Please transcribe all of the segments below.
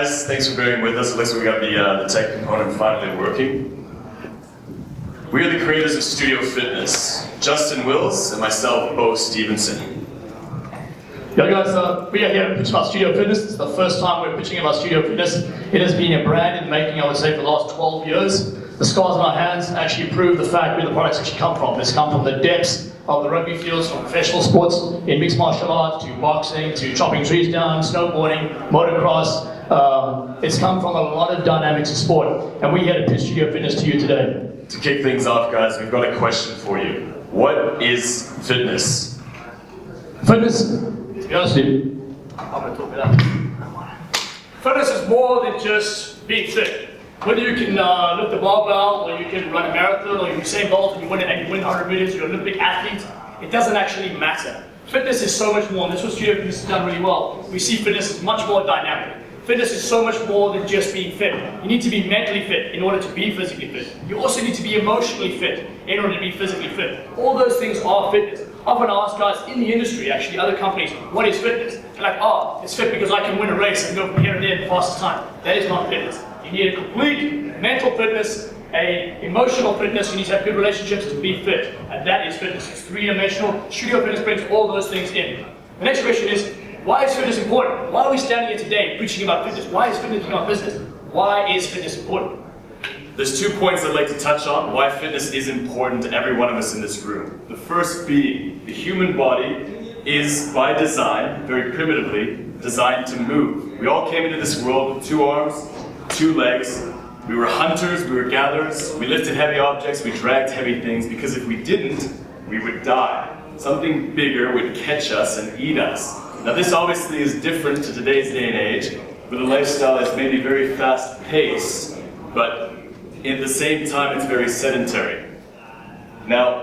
guys, thanks for bearing with us. It looks like we got the tech component finally working. We are the creators of Studio Fitness, Justin Wills and myself, Bo Stevenson. Yeah guys, we are here to pitch about Studio Fitness. It's the first time we're pitching about Studio Fitness. It has been a brand in the making, I would say, for the last 12 years. The scars on our hands actually prove the fact where the products actually come from. It's come from the depths of the rugby fields, from professional sports, in mixed martial arts, to boxing, to chopping trees down, snowboarding, motocross. It's come from a lot of dynamics of sport, and we're here to pitch Studio Fitness to you today. To kick things off, guys, we've got a question for you. What is fitness? Fitness, to be honest with you, I'm going to talk it up. Fitness is more than just being fit. Whether you can lift the barbell, or you can run a marathon, or you Usain Bolt and you win 100 meters, you're an Olympic athlete, it doesn't actually matter. Fitness is so much more, and that's what Studio Fitness has done really well. We see fitness as much more dynamic. Fitness is so much more than just being fit. You need to be mentally fit in order to be physically fit. You also need to be emotionally fit in order to be physically fit. All those things are fitness. Often I ask guys in the industry, actually other companies, what is fitness? They're like, oh, it's fit because I can win a race and go from here and there in the fastest time. That is not fitness. You need a complete mental fitness, a emotional fitness, you need to have good relationships to be fit. And that is fitness. It's three-dimensional. Studio Fitness brings all those things in. The next question is, why is fitness important? Why are we standing here today preaching about fitness? Why is fitness our business? Why is fitness important? There's 2 points I'd like to touch on why fitness is important to every one of us in this room. The first being, the human body is, by design, very primitively, designed to move. We all came into this world with 2 arms, 2 legs. We were hunters, we were gatherers, we lifted heavy objects, we dragged heavy things, because if we didn't, we would die. Something bigger would catch us and eat us. Now this obviously is different to today's day and age, with a lifestyle that's maybe very fast-paced, but at the same time it's very sedentary. Now,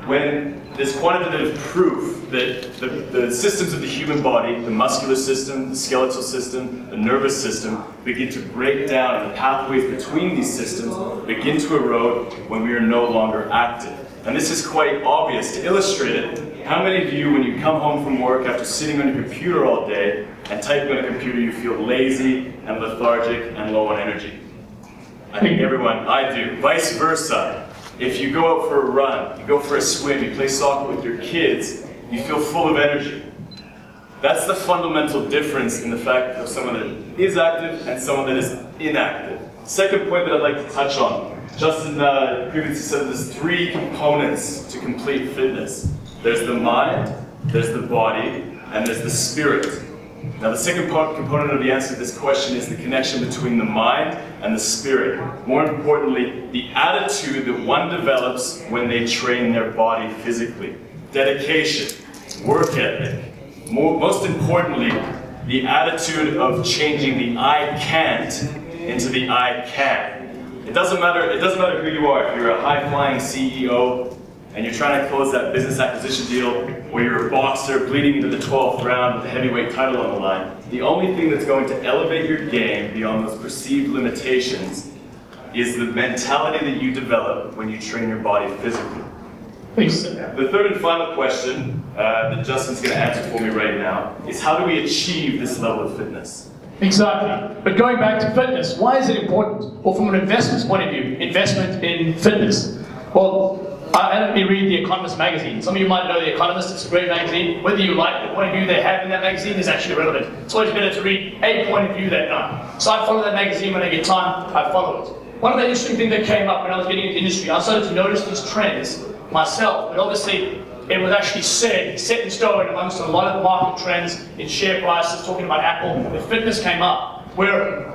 when there's quantitative proof that the systems of the human body, the muscular system, the skeletal system, the nervous system, begin to break down, and the pathways between these systems begin to erode when we are no longer active. And this is quite obvious. To illustrate it, how many of you, when you come home from work after sitting on your computer all day and typing on a computer, you feel lazy and lethargic and low on energy? I think everyone, I do. Vice versa. If you go out for a run, you go for a swim, you play soccer with your kids, you feel full of energy. That's the fundamental difference in the fact of someone that is active and someone that is inactive. Second point that I'd like to touch on. Justin previously said there's 3 components to complete fitness. There's the mind, there's the body, and there's the spirit. Now the second component of the answer to this question is the connection between the mind and the spirit. More importantly, the attitude that one develops when they train their body physically. Dedication, work ethic. Most importantly, the attitude of changing the I can't into the I can. It doesn't matter who you are. If you're a high-flying CEO and you're trying to close that business acquisition deal, or you're a boxer bleeding into the 12th round with a heavyweight title on the line, the only thing that's going to elevate your game beyond those perceived limitations is the mentality that you develop when you train your body physically. The third and final question that Justin's going to answer for me right now is, how do we achieve this level of fitness? Exactly. But going back to fitness, why is it important? Well, from an investment's point of view, investment in fitness. Well, let me read The Economist magazine. Some of you might know The Economist. It's a great magazine. Whether you like the point of view they have in that magazine is actually irrelevant. It's always better to read a point of view they've done. So I follow that magazine when I get time. I follow it. One of the interesting things that came up when I was getting into the industry, I started to notice these trends myself. But obviously, it was actually set in stone amongst a lot of market trends in share prices, talking about Apple. The fitness came up, where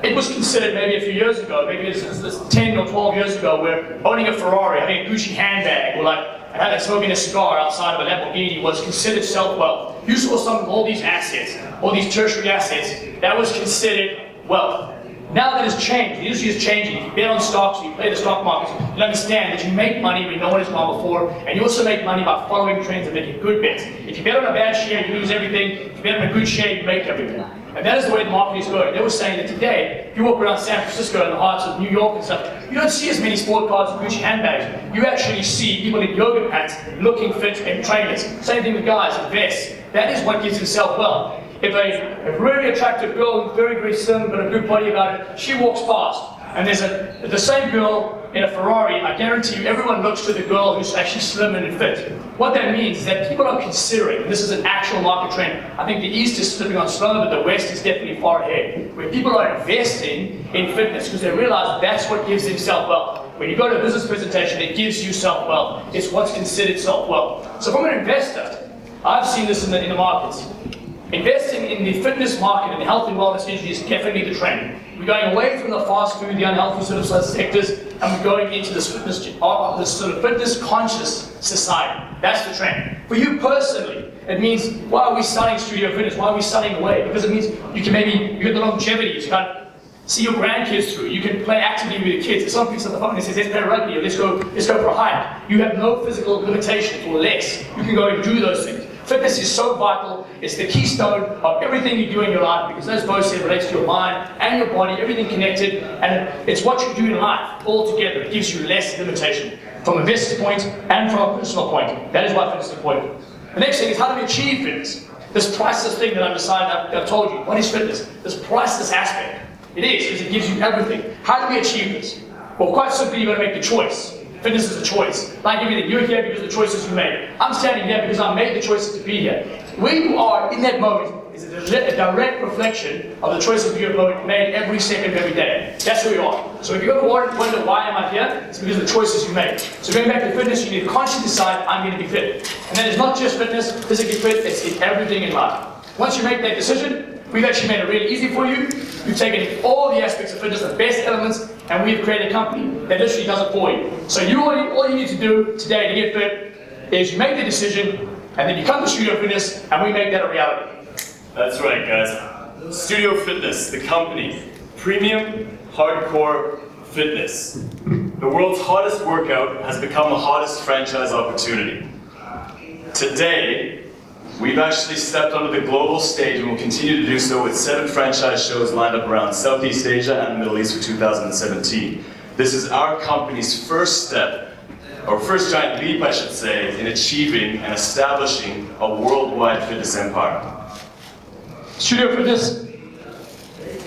it was considered maybe a few years ago, maybe it's 10 or 12 years ago, where owning a Ferrari, having a Gucci handbag, or smoking a cigar outside of a Lamborghini was considered self-wealth. You saw all these assets, all these tertiary assets, that was considered wealth. Now that has changed. The industry is changing. If you bet on stocks, you play the stock markets, you'll understand that you make money when no one has gone before, and you also make money by following trends and making good bets. If you bet on a bad share, you lose everything. If you bet on a good share, you make everything. And that is the way the market is going. They were saying that today, if you walk around San Francisco and the hearts of New York and stuff, you don't see as many sport cars and Gucci handbags. You actually see people in yoga pants looking fit and trainers. Same thing with guys and vests. That is what gives them self-wealth. if a really attractive girl, very, very slim, got a good body about it, she walks past, and there's the same girl in a Ferrari, I guarantee you everyone looks to the girl who's actually slim and fit. What that means is that people are considering, and this is an actual market trend, I think the East is slipping on slower, but the West is definitely far ahead, where people are investing in fitness because they realize that's what gives them self-wealth. When you go to a business presentation, it gives you self-wealth. It's what's considered self-wealth. So from an investor, I've seen this in the markets. Investing in the fitness market and the health and wellness industry is definitely the trend. We're going away from the fast food, the unhealthy sort of sectors, and we're going into this sort of fitness-conscious society. That's the trend. For you personally, it means, why are we studying studio fitness? Why are we studying away? Because it means you can you get the longevity, you can see your grandkids through, you can play actively with your kids. If someone picks up the phone and says, let's play rugby, or let's go for a hike, you have no physical limitations or less. You can go and do those things. Fitness is so vital, it's the keystone of everything you do in your life, because as Bo said, it relates to your mind and your body, everything connected, and it's what you do in life all together. It gives you less limitation, from a investor's point and from a personal point. That is why fitness is important. The next thing is, how do we achieve fitness? This priceless thing that I've told you, what is fitness? This priceless aspect. It is, because it gives you everything. How do we achieve this? Well, quite simply, you've got to make the choice. Fitness is a choice. Like everything, you're here because of the choices you made. I'm standing here because I made the choices to be here. Where you are in that moment is a direct reflection of the choices you have made every second of every day. That's who you are. So if you ever wonder why am I here, it's because of the choices you made. So going back to fitness, you need to consciously decide, I'm going to be fit. And that is not just fitness, physically fit, it's in everything in life. Once you make that decision, we've actually made it really easy for you. We've taken all the aspects of fitness, the best elements, and we've created a company that literally does it for you. So all you need to do today to get fit is you make the decision, and then you come to Studio Fitness, and we make that a reality. That's right, guys. Studio Fitness, the company. Premium, hardcore fitness. The world's hottest workout has become the hottest franchise opportunity. Today, we've actually stepped onto the global stage and will continue to do so with 7 franchise shows lined up around Southeast Asia and the Middle East for 2017. This is our company's first step, or first giant leap, I should say, in achieving and establishing a worldwide fitness empire. Studio Fitness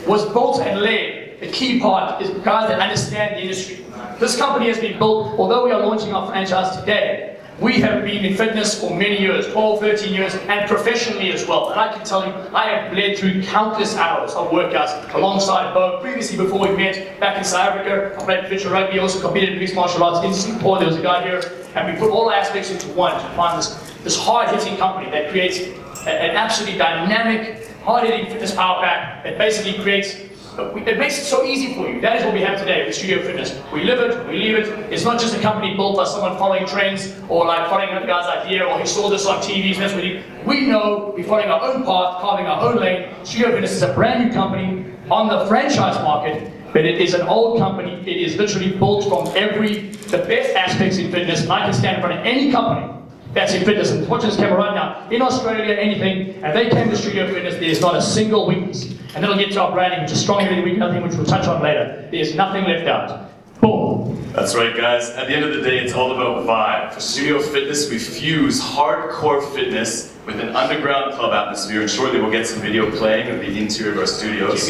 was built and led. The key part is guys that understand the industry. This company has been built, although we are launching our franchise today, we have been in fitness for many years, 12, 13 years, and professionally as well. And I can tell you, I have bled through countless hours of workouts alongside Bo. Previously, before we met back in South Africa, I played professional rugby, also competed in mixed martial arts in Singapore. There was a guy here, and we put all our aspects into one to find this hard-hitting company that creates an absolutely dynamic, hard-hitting fitness power pack that basically creates. It makes it so easy for you. That is what we have today with Studio Fitness. We live it, we leave it. It's not just a company built by someone following trends or like following another guy's idea or he saw this on TV, so that's what we know we're following our own path, carving our own lane. Studio Fitness is a brand new company on the franchise market, but it is an old company. It is literally built from the best aspects in fitness, and I can stand in front of any company that's in fitness and watching this camera right now, in Australia, anything, and they came to Studio Fitness, there's not a single weakness. And then we'll get to our branding, which is strong everything, weak nothing, which we'll touch on later. There's nothing left out. Boom. That's right, guys. At the end of the day, it's all about vibe. For Studio Fitness, we fuse hardcore fitness with an underground club atmosphere, and shortly we'll get some video playing of the interior of our studios.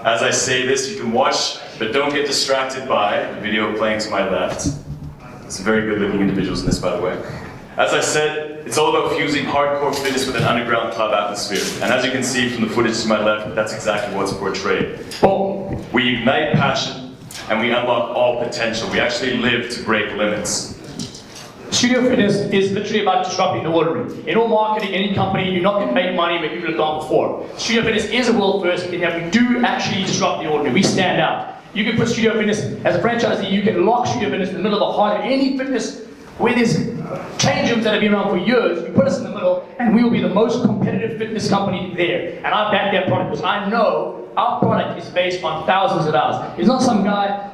As I say this, you can watch, but don't get distracted by the video playing to my left. Some very good-looking individuals in this, by the way. As I said, it's all about fusing hardcore fitness with an underground club atmosphere. And as you can see from the footage to my left, that's exactly what's portrayed. We ignite passion, and we unlock all potential. We actually live to break limits. Studio Fitness is literally about disrupting the ordinary. In all marketing, any company, you're not going to make money where people have gone before. Studio Fitness is a world first in that we do actually disrupt the ordinary. We stand out. You can put Studio Fitness, as a franchisee, you can lock Studio Fitness in the middle of the heart of any fitness where there's change rooms that have been around for years. You put us in the middle, and we will be the most competitive fitness company there. And I back that product because I know our product is based on thousands of hours. It's not some guy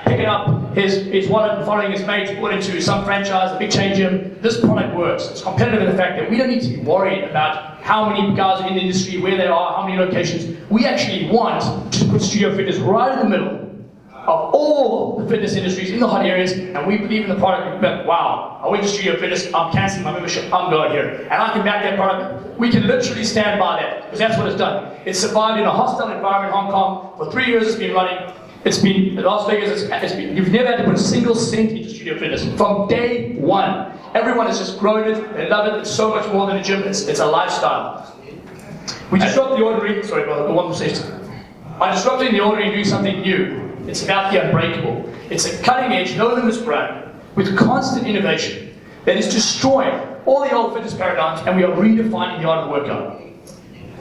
picking up his wallet and following his mates, put into some franchise, a big chain gym. This product works. It's competitive in the fact that we don't need to be worried about how many guys are in the industry, where they are, how many locations. We actually want to put Studio Fitness right in the middle of all the fitness industries in the hot areas, and we believe in the product. We bet, wow, I went to Studio Fitness, I'm cancelling my membership, I'm going here. And I can back that product. We can literally stand by that, because that's what it's done. It's survived in a hostile environment in Hong Kong. For 3 years it's been running. It's been, in Las Vegas, you've never had to put a single cent into Studio Fitness. From day one, everyone has just grown it, they love it, it's so much more than a gym, it's a lifestyle. We disrupt the ordinary, sorry, the one station. By disrupting the ordinary and doing something new, it's about the unbreakable. It's a cutting-edge, no-limits brand with constant innovation that is destroying all the old fitness paradigms, and we are redefining the art of the workout.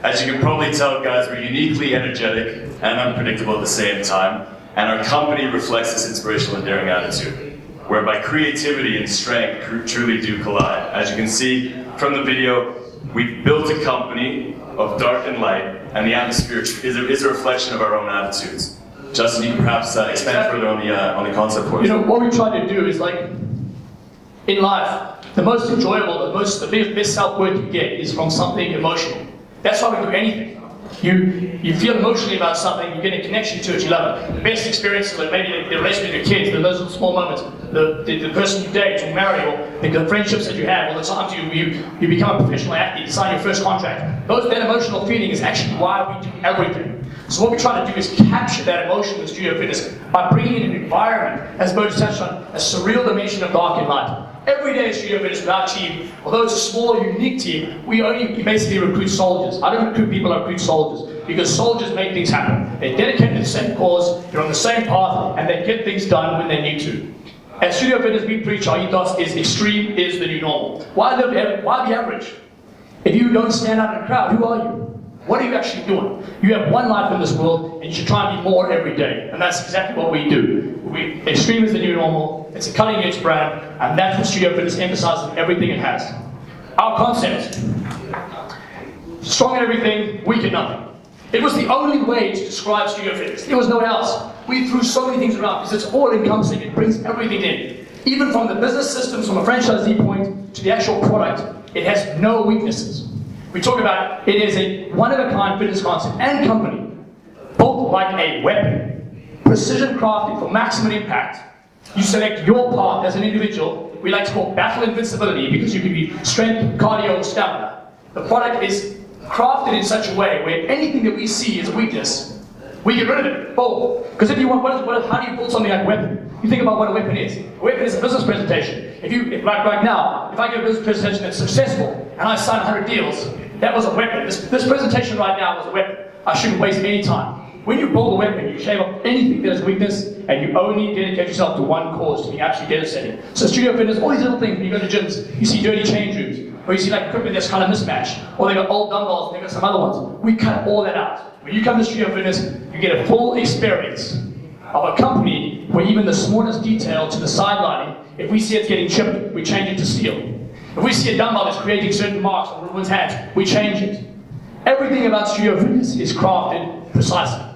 As you can probably tell, guys, we're uniquely energetic and unpredictable at the same time, and our company reflects this inspirational and daring attitude, whereby creativity and strength truly do collide. As you can see from the video, we've built a company of dark and light, and the atmosphere is a reflection of our own attitudes. Justin, you can perhaps expand further on the concept for us. You know, what we try to do is, like, in life, the most enjoyable, the best self-worth you get is from something emotional. That's why we do anything. You feel emotionally about something, you get a connection to it, you love it. The best experiences, like maybe the relationship with your kids, those little small moments, the person you date or marry, or the friendships that you have, or the times you become a professional athlete, you sign your first contract. That emotional feeling is actually why we do everything. So what we try to do is capture that emotion with Studio Fitness by bringing in an environment, as Bo just touched on, a surreal dimension of dark and light. Every day at Studio Fitness with our team, although it's a small, unique team, we basically recruit soldiers. I don't recruit people, I recruit soldiers. Because soldiers make things happen. They're dedicated to the same cause, they're on the same path, and they get things done when they need to. At Studio Fitness, we preach our ethos is extreme is the new normal. Why be average? If you don't stand out in a crowd, who are you? What are you actually doing? You have one life in this world, and you should try and be more every day. And that's exactly what we do. Extreme is the new normal, it's a cutting-edge brand, and that's what Studio Fitness emphasizes in everything it has. Our concept, strong in everything, weak in nothing. It was the only way to describe Studio Fitness. There was no else. We threw so many things around because it's all-encompassing. It brings everything in. Even from the business systems, from a franchisee point to the actual product, it has no weaknesses. We talk about it is a one-of-a-kind fitness concept and company, built like a weapon, precision crafted for maximum impact. You select your path as an individual. We like to call battle invincibility because you can be strength, cardio, stamina. The product is crafted in such a way where anything that we see as a weakness, we get rid of it, bold. Because if you want, how do you build something like a weapon? You think about what a weapon is. A weapon is a business presentation. Like right now, if I give a business presentation that's successful and I sign 100 deals, that was a weapon. This presentation right now was a weapon. I shouldn't waste any time. When you build a weapon, you shave off anything that is weakness, and you only dedicate yourself to one cause, to be absolutely devastating. So Studio Fitness, all these little things, when you go to gyms, you see dirty change rooms, or you see like equipment that's kind of mismatched, or they got old dumbbells, and they got some other ones. We cut all that out. When you come to Studio Fitness, you get a full experience of a company where even the smallest detail to the sidelining, if we see it's getting chipped, we change it to steel. If we see a dumbbell that's creating certain marks on women's hands, we change it. Everything about Studio Fitness is crafted precisely.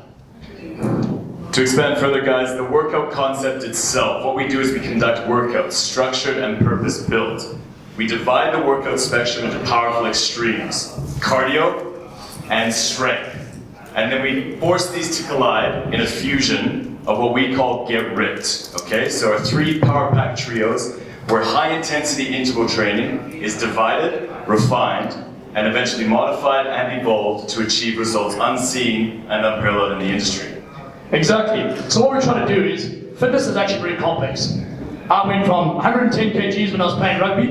To expand further, guys, the workout concept itself, what we do is we conduct workouts, structured and purpose-built. We divide the workout spectrum into powerful extremes, cardio and strength. And then we force these to collide in a fusion of what we call Get Ripped. Okay, so our 3 power pack trios, where high-intensity interval training is divided, refined, and eventually modified and evolved to achieve results unseen and unparalleled in the industry. Exactly. So what we're trying to do is, fitness is actually very complex. I went from 110 kgs when I was playing rugby,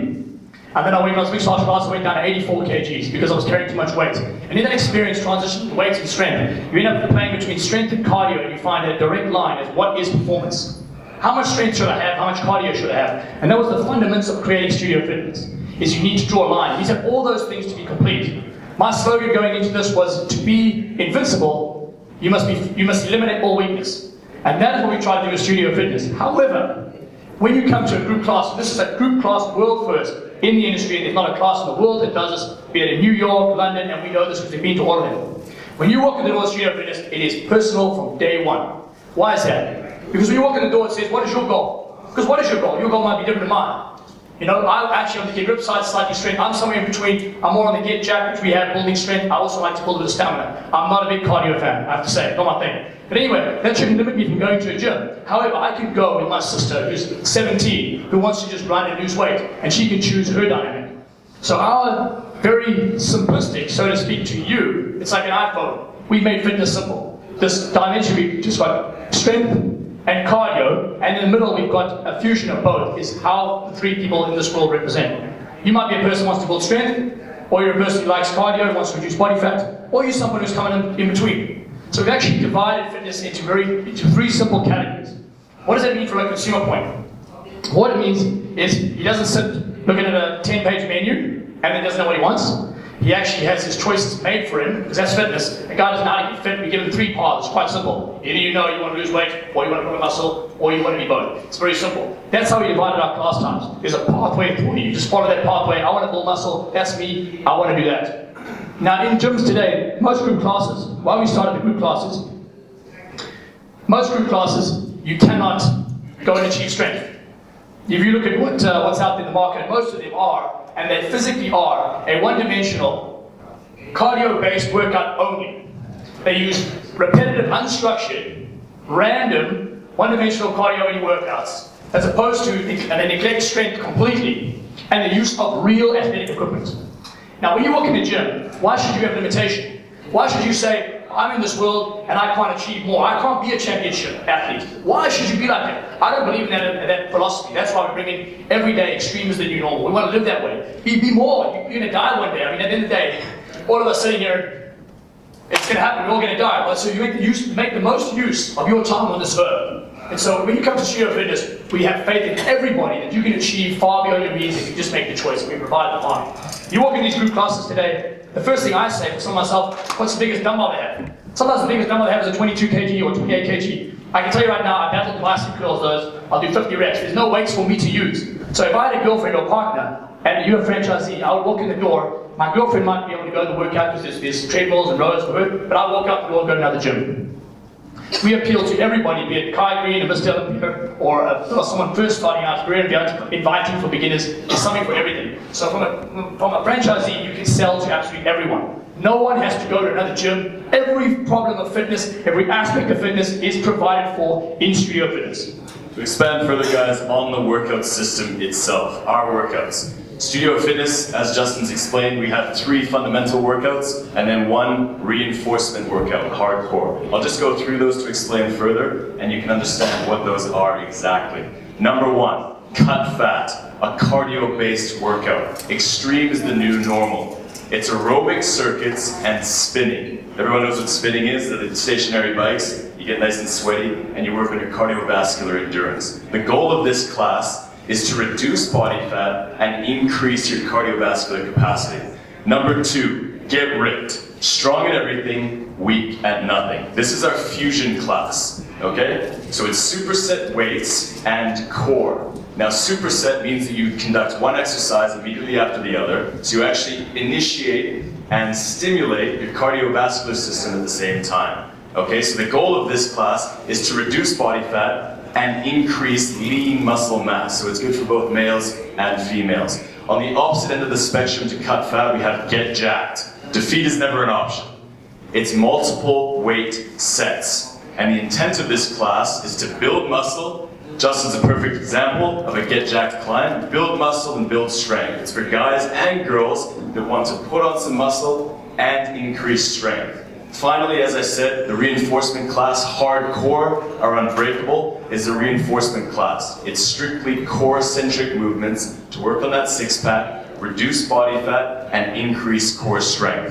and then when I was mixed martial arts, I went down to 84 kgs because I was carrying too much weight. And in that experience, transition to weight and strength, you end up playing between strength and cardio, and you find a direct line as what is performance. How much strength should I have? How much cardio should I have? And that was the fundamentals of creating Studio Fitness, is you need to draw a line. You have all those things to be complete. My slogan going into this was, to be invincible, you must eliminate all weakness. And that is what we try to do with Studio Fitness. However, when you come to a group class, this is a group class world first in the industry, and there's not a class in the world that does this, be it in New York, London, and we know this because we've been to all of them. When you walk in the door of Studio Fitness, it is personal from day one. Why is that? Because when you walk in the door, it says, what is your goal? Because what is your goal? Your goal might be different than mine. You know, I actually on the get grip side, slightly strength. I'm somewhere in between. I'm more on the get jack, which we have building strength. I also like to build a bit of stamina. I'm not a big cardio fan, I have to say, not my thing. But anyway, that shouldn't limit me from going to a gym. However, I can go with my sister, who's 17, who wants to just run and lose weight, and she can choose her dynamic. So our very simplistic, so to speak, to you, it's like an iPhone. We've made fitness simple. This dimension, we've just got strength and cardio, and in the middle we've got a fusion of both, is how the three people in this world represent. You might be a person who wants to build strength, or you're a person who likes cardio and wants to reduce body fat, or you're someone who's coming in between. So we've actually divided fitness into three simple categories. What does that mean from a consumer point? What it means is he doesn't sit looking at a 10-page menu and then doesn't know what he wants. He actually has his choices made for him, because that's fitness. A guy doesn't know how to get fit. We give him three paths. It's quite simple. Either you know you want to lose weight, or you want to grow muscle, or you want to be both. It's very simple. That's how we divided our class times. There's a pathway for you. You just follow that pathway. I want to build muscle. That's me. I want to do that. Now, in gyms today, most group classes, why we started the group classes, most group classes, you cannot go and achieve strength. If you look at what's out there in the market, most of them are, and they physically are, a one-dimensional, cardio-based workout only. They use repetitive, unstructured, random, one-dimensional cardio-only workouts, as opposed to, and they neglect strength completely, and the use of real athletic equipment. Now, when you walk in the gym, why should you have limitation? Why should you say, I'm in this world and I can't achieve more? I can't be a championship athlete. Why should you be like that? I don't believe in that philosophy. That's why we bring in everyday extreme as the new normal. We want to live that way. Be more. You're going to die one day. I mean, at the end of the day, all of us sitting here, it's going to happen. We're all going to die. Well, so you make the most use of your time on this earth. And so when you come to Studio Fitness, we have faith in everybody that you can achieve far beyond your means if you just make the choice. We provide the time. You walk in these group classes today, the first thing I say for someone myself, what's the biggest dumbbell they have? Sometimes the biggest dumbbell they have is a 22 kg or 28 kg. I can tell you right now, I battled bicep curls those, I'll do 50 reps. There's no weights for me to use. So if I had a girlfriend or partner, and you're a franchisee, I would walk in the door, my girlfriend might be able to go to the workout because there's treadmills and rows for her, but I'd walk out the door and go to another gym. We appeal to everybody, be it Kai Green, a Mr. Olympia, or someone first starting out, we're inviting for beginners. There's something for everything. So from a franchisee, you can sell to absolutely everyone. No one has to go to another gym. Every problem of fitness, every aspect of fitness is provided for in Studio Fitness. To expand further, guys, on the workout system itself, our workouts. Studio Fitness, as Justin's explained, we have 3 fundamental workouts and then 1 reinforcement workout, hardcore. I'll just go through those to explain further, and you can understand what those are exactly. Number 1, cut fat, a cardio-based workout. Extreme is the new normal. It's aerobic circuits and spinning. Everyone knows what spinning is, the stationary bikes. You get nice and sweaty, and you work on your cardiovascular endurance. The goal of this class is to reduce body fat and increase your cardiovascular capacity. Number 2, get ripped. Strong at everything, weak at nothing. This is our fusion class, okay? So it's superset weights and core. Now superset means that you conduct one exercise immediately after the other, so you actually initiate and stimulate your cardiovascular system at the same time. Okay, so the goal of this class is to reduce body fat and increase lean muscle mass. So it's good for both males and females. On the opposite end of the spectrum to cut fat, we have get jacked. Defeat is never an option. It's multiple weight sets. And the intent of this class is to build muscle. Justin's a perfect example of a get jacked client. Build muscle and build strength. It's for guys and girls that want to put on some muscle and increase strength. Finally, as I said, the reinforcement class, hardcore or unbreakable, is a reinforcement class. It's strictly core-centric movements to work on that six-pack, reduce body fat, and increase core strength.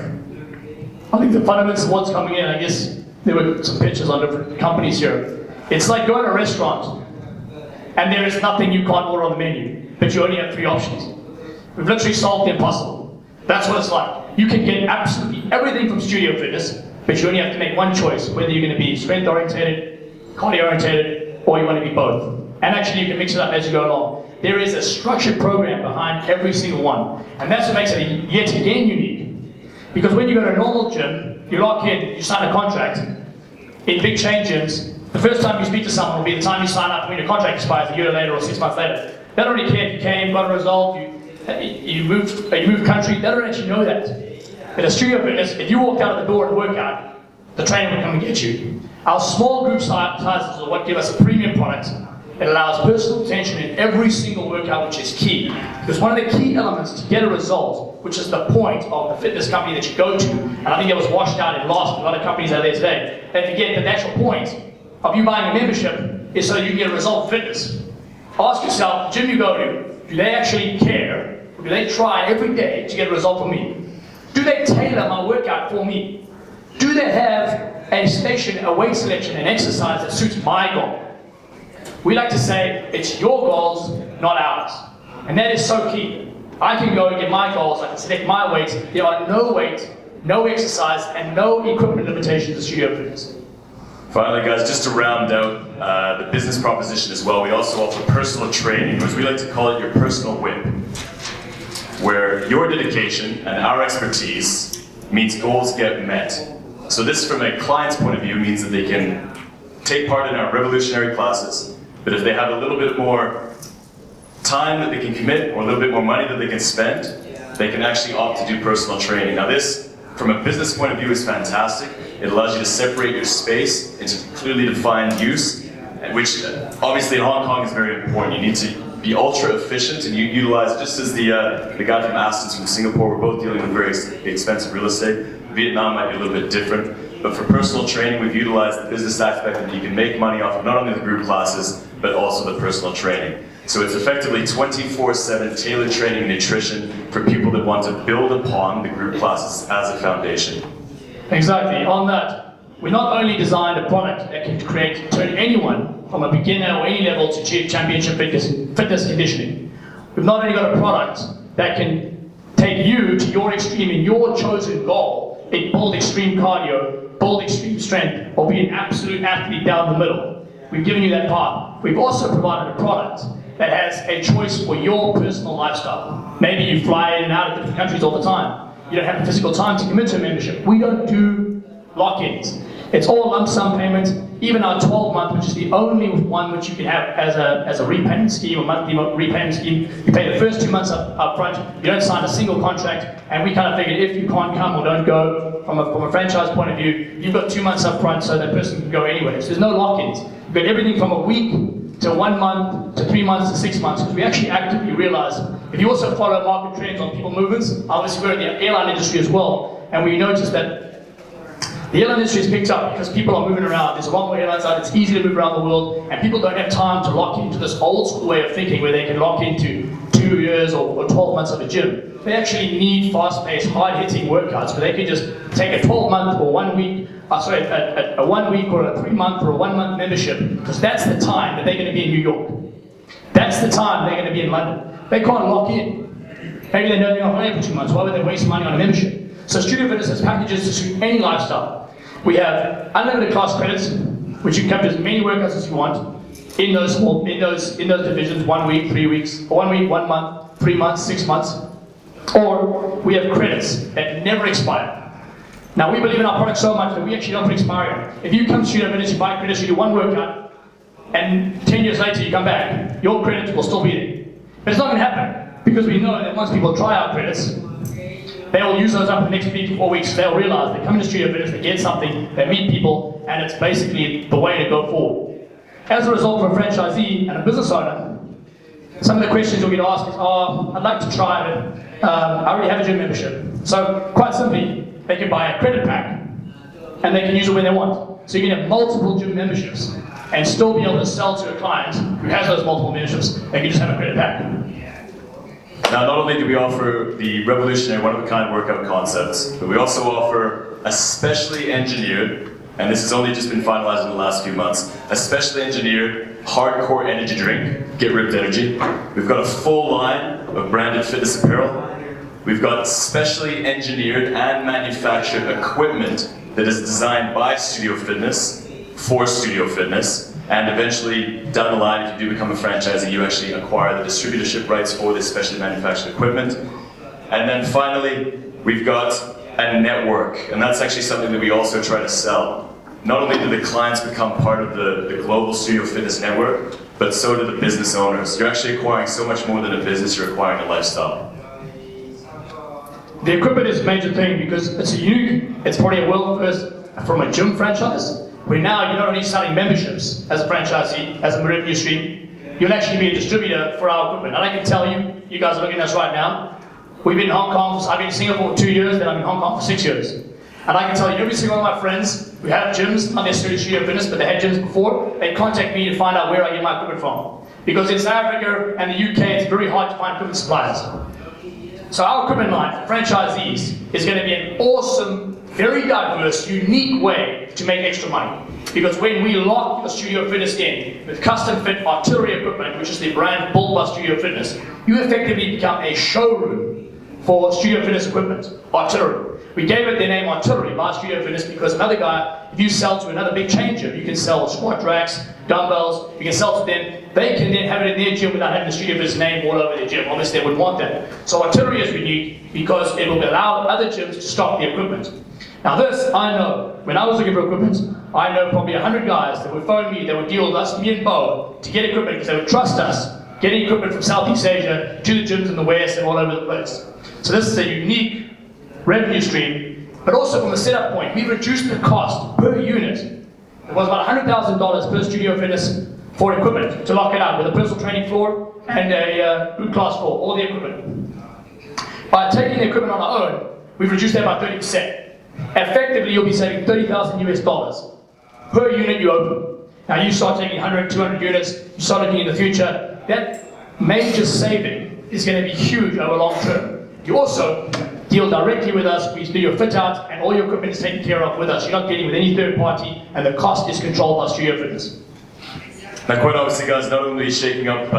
I think the fundamentals of what's coming in, I guess there were some pictures on different companies here. It's like going to a restaurant, and there is nothing you can't order on the menu, but you only have 3 options. We've literally solved the impossible. That's what it's like. You can get absolutely everything from Studio Fitness, but you only have to make one choice, whether you're going to be strength-orientated, cardio-orientated, or you want to be both. And actually you can mix it up as you go along. There is a structured program behind every single one. And that's what makes it yet again unique. Because when you go to a normal gym, you lock in, you sign a contract. In big chain gyms, the first time you speak to someone will be the time you sign up when your contract expires a year later or 6 months later. They don't really care if you came, got a result, you moved country. They don't actually know that. But at Studio Fitness, if you walked out of the door at a workout, the trainer would come and get you. Our small group sizes are what give us a premium product. It allows personal attention in every single workout, which is key. Because one of the key elements to get a result, which is the point of the fitness company that you go to, and I think it was washed out and lost in a lot of companies out there today, they forget that the actual point of you buying a membership is so you can get a result in fitness. Ask yourself, the gym you go to, do they actually care? Or do they try every day to get a result from me? Do they tailor my workout for me? Do they have a station, a weight selection, an exercise that suits my goal? We like to say, it's your goals, not ours. And that is so key. I can go and get my goals, I can select my weights. There are no weight, no exercise, and no equipment limitations at Studio Fitness. Finally, guys, just to round out the business proposition as well, we also offer personal training, which we like to call it your personal whip, where your dedication and our expertise means goals get met. So this, from a client's point of view, means that they can take part in our revolutionary classes, but if they have a little bit more time that they can commit, or a little bit more money that they can spend, they can actually opt to do personal training. Now this, from a business point of view, is fantastic. It allows you to separate your space into clearly defined use, which obviously in Hong Kong is very important. You need to be ultra efficient and you utilize, just as the guy from Aston's from Singapore, we're both dealing with very expensive real estate. Vietnam might be a little bit different, but for personal training, we've utilized the business aspect that you can make money off of not only the group classes, but also the personal training. So it's effectively 24/7 tailored training and nutrition for people that want to build upon the group classes as a foundation. Exactly. On that, we not only designed a product that can turn anyone from a beginner or any level to achieve championship fitness conditioning. We've not only got a product that can take you to your extreme in your chosen goal, be build extreme cardio, build extreme strength, or be an absolute athlete down the middle. We've given you that path. We've also provided a product that has a choice for your personal lifestyle. Maybe you fly in and out of different countries all the time. You don't have the physical time to commit to a membership. We don't do lock-ins. It's all lump sum payments. Even our 12-month, which is the only one which you can have as a repayment scheme, a monthly repayment scheme. You pay the first 2 months up front. You don't sign a single contract. And we kind of figured if you can't come or don't go, from a franchise point of view, you've got 2 months up front so that person can go anyway. So there's no lock-ins. You've got everything from a week to 1 month to 3 months to 6 months, because we actually actively realize if you also follow market trends on people movements, obviously we're in the airline industry as well, and we noticed that the airline industry has picked up because people are moving around. There's a lot more airlines out, it's easy to move around the world, and people don't have time to lock into this old school way of thinking where they can lock into 2 years or 12 months of a gym. They actually need fast-paced, hard-hitting workouts where they can just take a 12-month or 1 week, a 1 week or a 3 month or a 1 month membership, because that's the time that they're going to be in New York. That's the time they're going to be in London. They can't lock in. Maybe they know they're not playing for 2 months. Why would they waste money on a membership? So Studio Fitness has packages to suit any lifestyle. We have unlimited class credits, which you can come to as many workouts as you want in those divisions, 1 week, 3 weeks, or 1 week, 1 month, 3 months, 6 months. Or we have credits that never expire. Now we believe in our product so much that we actually don't put expiry on it. If you come to Studio Fitness, you buy credits, you do 1 workout, and 10 years later you come back, your credits will still be there. But it's not going to happen, because we know that once people try our credits, they will use those up in the next 3 to 4 weeks. They'll realize they come into Studio Fitness, they get something, they meet people, and it's basically the way to go forward. As a result, for a franchisee and a business owner, some of the questions you'll get asked is, I'd like to try it, I already have a gym membership. So quite simply, they can buy a credit pack, and they can use it when they want. So you can have multiple gym memberships, and still be able to sell to a client who has those multiple memberships. They can just have a credit pack. Now, not only do we offer the revolutionary one-of-a-kind workout concepts, but we also offer a specially engineered, and this has only just been finalized in the last few months, a specially engineered hardcore energy drink, Get Ripped Energy. We've got a full line of branded fitness apparel. We've got specially engineered and manufactured equipment that is designed by Studio Fitness for Studio Fitness. And eventually, down the line, if you do become a franchisee, you actually acquire the distributorship rights for this specially manufactured equipment. And then finally, we've got a network, and that's actually something that we also try to sell. Not only do the clients become part of the global Studio Fitness network, but so do the business owners. You're actually acquiring so much more than a business, you're acquiring a lifestyle. The equipment is a major thing because it's unique. It's probably a world first from a gym franchise, where now you're not only selling memberships as a franchisee, as a revenue stream, you'll actually be a distributor for our equipment. And I can tell you, you guys are looking at us right now, we've been in Hong Kong, I've been in Singapore for 2 years, then I'm in Hong Kong for 6 years. And I can tell you, every single one of my friends who have gyms, not necessarily Studio Fitness, but they had gyms before, they contact me to find out where I get my equipment from. Because in South Africa and the UK, it's very hard to find equipment suppliers. So our equipment line for franchisees is going to be an awesome, very diverse, unique way to make extra money. Because when we lock your Studio Fitness in with custom fit artillery equipment, which is the brand built by Studio Fitness, you effectively become a showroom for Studio Fitness equipment, artillery. We gave it the name Artillery by Studio Fitness because another guy, if you sell to another big chain gym, you can sell squat racks, dumbbells, you can sell to them, they can then have it in their gym without having the Studio Fitness name all over their gym. Obviously they would want that. So Artillery is unique because it will allow other gyms to stock the equipment. Now this, I know, when I was looking for equipment, I know probably 100 guys that would phone me, that would deal with us, me and Bo, to get equipment because they would trust us, getting equipment from Southeast Asia to the gyms in the West and all over the place. So this is a unique revenue stream, but also from a setup point, we reduced the cost per unit. It was about $100,000 per Studio Fitness for equipment to lock it out with a personal training floor and a group class floor, all the equipment. By taking the equipment on our own, we've reduced that by 30%. Effectively, you'll be saving $30,000 US per unit you open. Now you start taking 100, 200 units, you start looking in the future, that major saving is going to be huge over long term. You also deal directly with us, we do your fit out, and all your equipment is taken care of with us. You're not dealing with any third party, and the cost is controlled by Studio Fitness. Now quite obviously guys, not only shaking up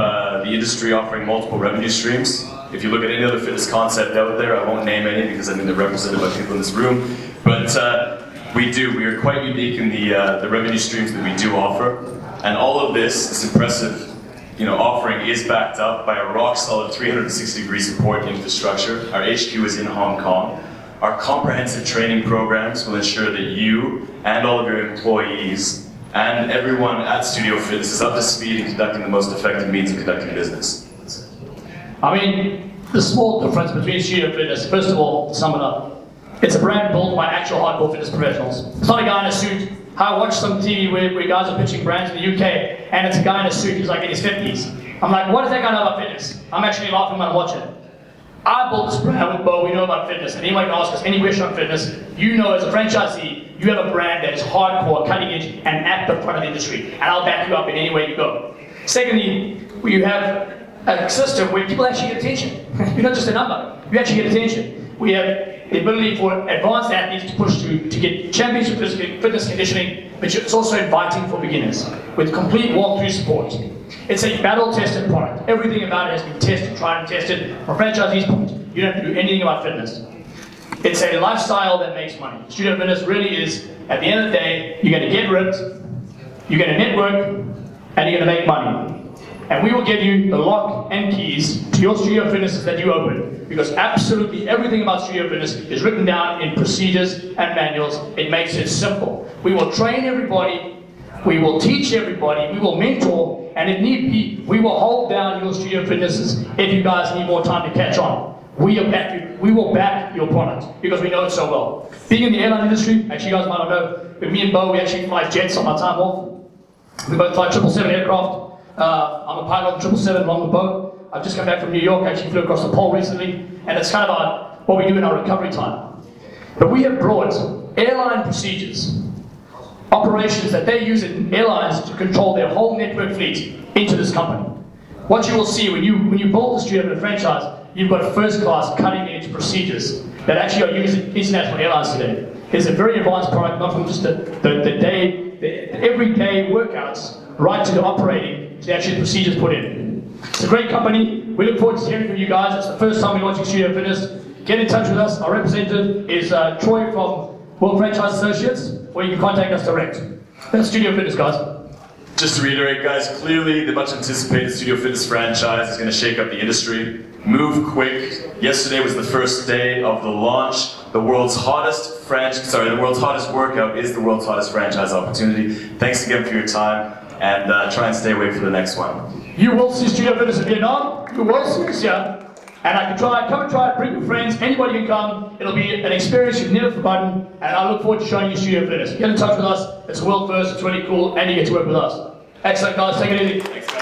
the industry, offering multiple revenue streams. If you look at any other fitness concept out there, I won't name any because I think they're represented by people in this room, but we are quite unique in the revenue streams that we do offer. And all of this impressive offering is backed up by a rock-solid 360-degree support infrastructure. Our HQ is in Hong Kong. Our comprehensive training programs will ensure that you and all of your employees and everyone at Studio Fitness is up to speed in conducting the most effective means of conducting business. I mean, the small difference between Studio Fitness, first of all, to sum it up, it's a brand built by actual hardcore fitness professionals. It's not a guy in a suit. I watch some TV where guys are pitching brands in the UK, and it's a guy in a suit who's like in his 50s. I'm like, what does that guy know about fitness? I'm actually laughing when I'm watching it. I built this brand with Bo, we know about fitness, and anyone can ask us any question on fitness, you know as a franchisee, you have a brand that is hardcore, cutting edge, and at the front of the industry, and I'll back you up in any way you go. Secondly, you have a system where people actually get attention. You're not just a number, you actually get attention. We have the ability for advanced athletes to push to get championship fitness conditioning, but it's also inviting for beginners with complete walkthrough support. It's a battle-tested product. Everything about it has been tested, tried and tested. From a franchisee's point, you don't have to do anything about fitness. It's a lifestyle that makes money. Studio Fitness really is, at the end of the day, you're going to get ripped, you're going to network, and you're going to make money. And we will give you the lock and keys to your Studio Fitnesses that you open, because absolutely everything about Studio Fitness is written down in procedures and manuals. It makes it simple. We will train everybody, we will teach everybody, we will mentor, and if need be, we will hold down your Studio Fitnesses if you guys need more time to catch on. We will back your product because we know it so well. Being in the airline industry, actually you guys might not know, with me and Bo, we actually fly jets on our time off. We both fly 777 aircraft. I'm a pilot on 777 along with Bo. I've just come back from New York, actually flew across the pole recently, and it's kind of what we do in our recovery time. But we have brought airline procedures, operations that they use in airlines to control their whole network fleet into this company. What you will see when you build the Studio Fitness franchise, you've got first-class, cutting-edge procedures that actually are used in international airlines today. It's a very advanced product, not from just the everyday workouts, right to the operating, to actually the procedures put in. It's a great company. We look forward to hearing from you guys. It's the first time we're launching Studio Fitness. Get in touch with us. Our representative is Troy from World Franchise Associates, or you can contact us direct. That's Studio Fitness, guys. Just to reiterate, guys, clearly the much anticipated Studio Fitness franchise is going to shake up the industry. Move quick. Yesterday was the first day of the launch. The world's hottest workout is the world's hottest franchise opportunity. Thanks again for your time. and try and stay awake for the next one. You will see Studio Fitness in Vietnam. You will see us here. And I can come and try it, bring your friends, anybody can come. It'll be an experience you've never forgotten, and I look forward to showing you Studio Fitness. Get in touch with us, it's a world first, it's really cool, and you get to work with us. Excellent guys, take it easy. Thanks.